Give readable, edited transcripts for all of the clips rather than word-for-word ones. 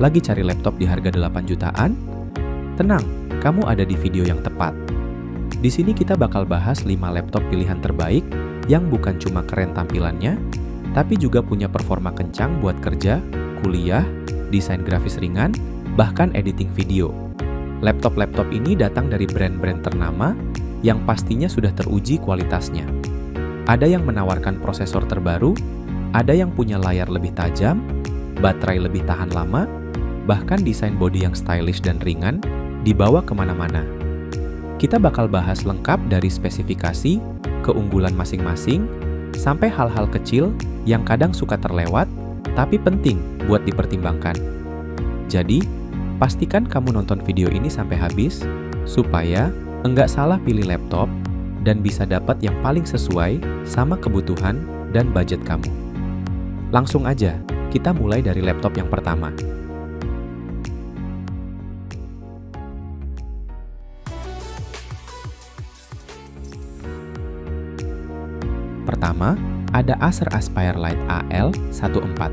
Lagi cari laptop di harga 8 jutaan? Tenang, kamu ada di video yang tepat. Di sini kita bakal bahas 5 laptop pilihan terbaik yang bukan cuma keren tampilannya, tapi juga punya performa kencang buat kerja, kuliah, desain grafis ringan, bahkan editing video. Laptop-laptop ini datang dari brand-brand ternama yang pastinya sudah teruji kualitasnya. Ada yang menawarkan prosesor terbaru, ada yang punya layar lebih tajam, baterai lebih tahan lama, bahkan desain bodi yang stylish dan ringan, dibawa kemana-mana. Kita bakal bahas lengkap dari spesifikasi, keunggulan masing-masing, sampai hal-hal kecil yang kadang suka terlewat, tapi penting buat dipertimbangkan. Jadi, pastikan kamu nonton video ini sampai habis, supaya enggak salah pilih laptop dan bisa dapat yang paling sesuai sama kebutuhan dan budget kamu. Langsung aja, kita mulai dari laptop yang pertama. Pertama, ada Acer Aspire Lite AL14.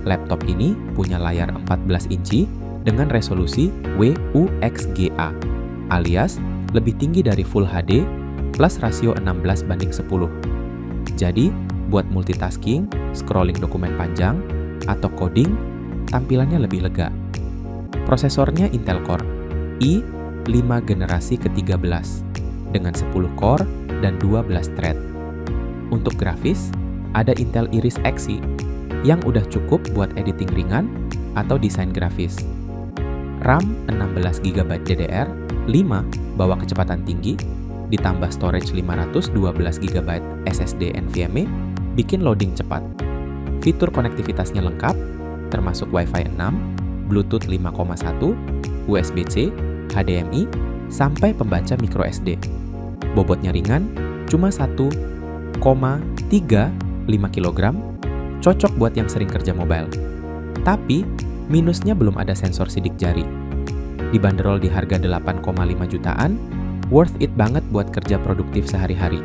Laptop ini punya layar 14 inci dengan resolusi WUXGA, alias lebih tinggi dari Full HD plus rasio 16:10. Jadi, buat multitasking, scrolling dokumen panjang, atau coding, tampilannya lebih lega. Prosesornya Intel Core i5 generasi ke-13 dengan 10 core dan 12 thread. Untuk grafis, ada Intel Iris Xe yang udah cukup buat editing ringan atau desain grafis. RAM 16GB DDR5 bawa kecepatan tinggi, ditambah storage 512GB SSD NVMe, bikin loading cepat. Fitur konektivitasnya lengkap, termasuk Wi-Fi 6, Bluetooth 5.1, USB-C, HDMI, sampai pembaca microSD. Bobotnya ringan, cuma 1,35 kg, cocok buat yang sering kerja mobile. Tapi, minusnya belum ada sensor sidik jari. Dibanderol di harga 8,5 jutaan, worth it banget buat kerja produktif sehari-hari.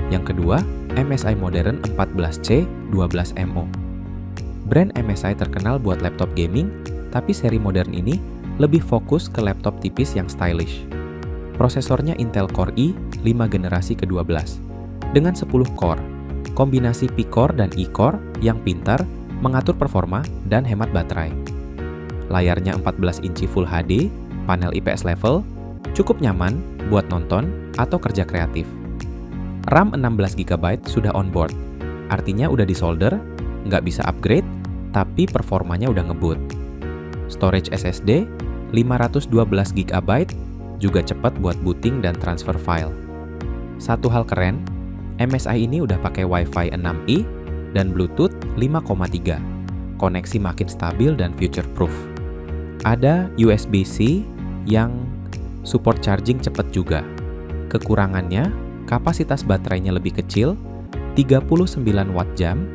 Yang kedua, MSI Modern 14C12MO. Brand MSI terkenal buat laptop gaming, tapi seri modern ini lebih fokus ke laptop tipis yang stylish. Prosesornya Intel Core i5 generasi ke-12 dengan 10 core, kombinasi P-Core dan E-Core yang pintar mengatur performa dan hemat baterai. Layarnya 14 inci Full HD, panel IPS level, cukup nyaman buat nonton atau kerja kreatif. RAM 16GB sudah on board, artinya udah disolder, nggak bisa upgrade, tapi performanya udah ngebut. Storage SSD 512GB juga cepat buat booting dan transfer file. Satu hal keren, MSI ini udah pakai Wi-Fi 6E dan Bluetooth 5.3. Koneksi makin stabil dan future-proof. Ada USB-C yang support charging cepat juga. Kekurangannya, kapasitas baterainya lebih kecil, 39 watt jam,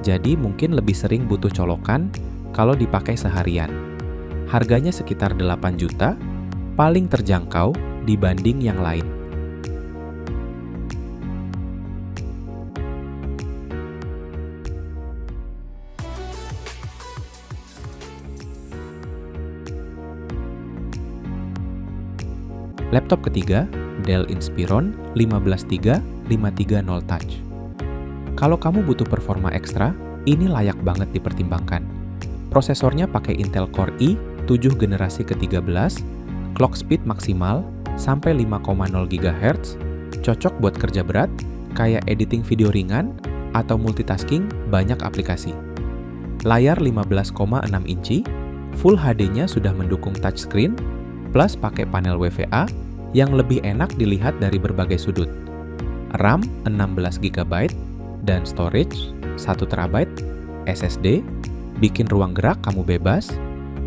jadi mungkin lebih sering butuh colokan kalau dipakai seharian. Harganya sekitar 8 juta, paling terjangkau dibanding yang lain. Laptop ketiga, Dell Inspiron 15350 Touch. Kalau kamu butuh performa ekstra, ini layak banget dipertimbangkan. Prosesornya pakai Intel Core i7 generasi ke-13, clock speed maksimal sampai 5,0 GHz, cocok buat kerja berat, kayak editing video ringan, atau multitasking banyak aplikasi. Layar 15,6 inci, Full HD-nya sudah mendukung touchscreen, plus pakai panel WVA yang lebih enak dilihat dari berbagai sudut. RAM 16GB dan storage 1TB, SSD, bikin ruang gerak kamu bebas,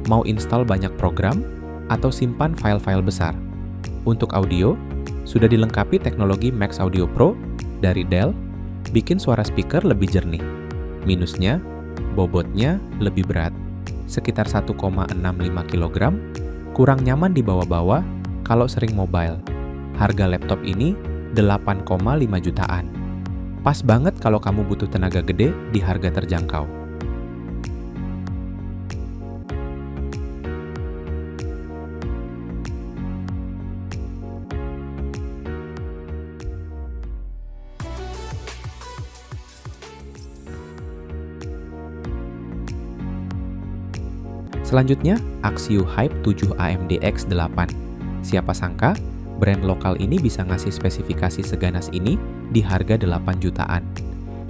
mau install banyak program, atau simpan file-file besar. Untuk audio, sudah dilengkapi teknologi Max Audio Pro dari Dell, bikin suara speaker lebih jernih. Minusnya, bobotnya lebih berat, sekitar 1,65 kg, kurang nyaman dibawa-bawa kalau sering mobile. Harga laptop ini 8,5 jutaan. Pas banget kalau kamu butuh tenaga gede di harga terjangkau. Selanjutnya, Axio Hype 7 AMD X8. Siapa sangka, brand lokal ini bisa ngasih spesifikasi seganas ini di harga 8 jutaan.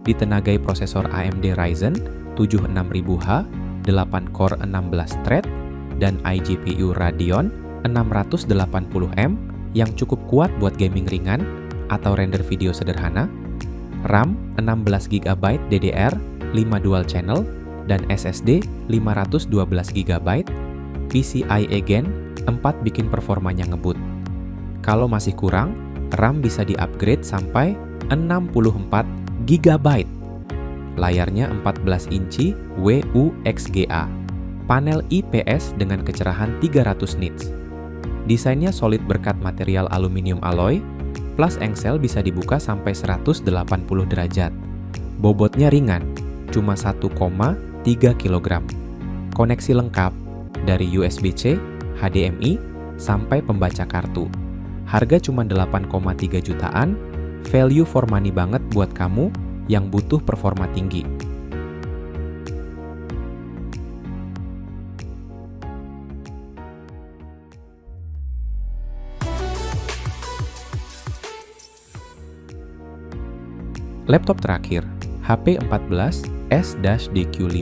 Ditenagai prosesor AMD Ryzen 7 6000H, 8 core 16 thread, dan iGPU Radeon 680M yang cukup kuat buat gaming ringan atau render video sederhana, RAM 16GB DDR 5 dual channel, dan SSD 512GB, PCIe Gen 4 bikin performanya ngebut. Kalau masih kurang, RAM bisa di-upgrade sampai 64GB. Layarnya 14 inci WUXGA, panel IPS dengan kecerahan 300 nits. Desainnya solid berkat material aluminium alloy, plus engsel bisa dibuka sampai 180 derajat. Bobotnya ringan, cuma 1,3 kg. Koneksi lengkap dari USB-C, HDMI, sampai pembaca kartu. Harga cuma 8,3 jutaan, value for money banget buat kamu yang butuh performa tinggi. Laptop terakhir, HP 14 S-DQ5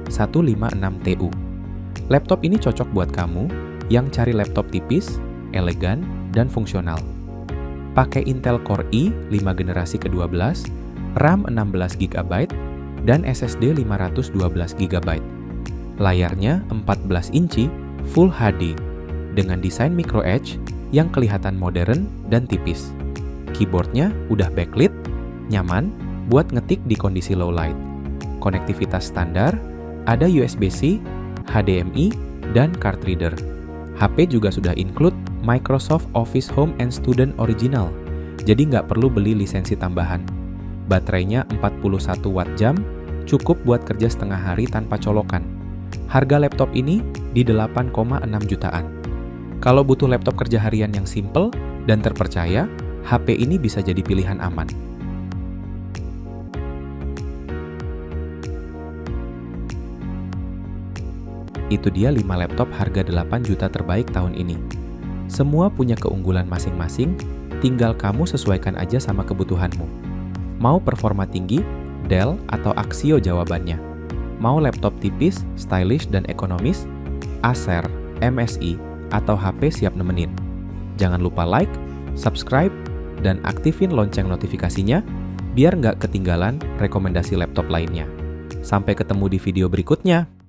156TU. Laptop ini cocok buat kamu yang cari laptop tipis, elegan, dan fungsional. Pakai Intel Core i 5 generasi ke-12, RAM 16GB, dan SSD 512GB. Layarnya 14 inci Full HD dengan desain micro edge yang kelihatan modern dan tipis. Keyboardnya udah backlit, nyaman buat ngetik di kondisi low light. Konektivitas standar, ada USB-C, HDMI, dan card reader. HP juga sudah include Microsoft Office Home and Student Original, jadi nggak perlu beli lisensi tambahan. Baterainya 41 watt jam, cukup buat kerja setengah hari tanpa colokan. Harga laptop ini di 8,6 jutaan. Kalau butuh laptop kerja harian yang simple dan terpercaya, HP ini bisa jadi pilihan aman. Itu dia 5 laptop harga 8 juta terbaik tahun ini. Semua punya keunggulan masing-masing, tinggal kamu sesuaikan aja sama kebutuhanmu. Mau performa tinggi, Dell atau Axio jawabannya. Mau laptop tipis, stylish, dan ekonomis, Acer, MSI, atau HP siap nemenin. Jangan lupa like, subscribe, dan aktifin lonceng notifikasinya biar nggak ketinggalan rekomendasi laptop lainnya. Sampai ketemu di video berikutnya.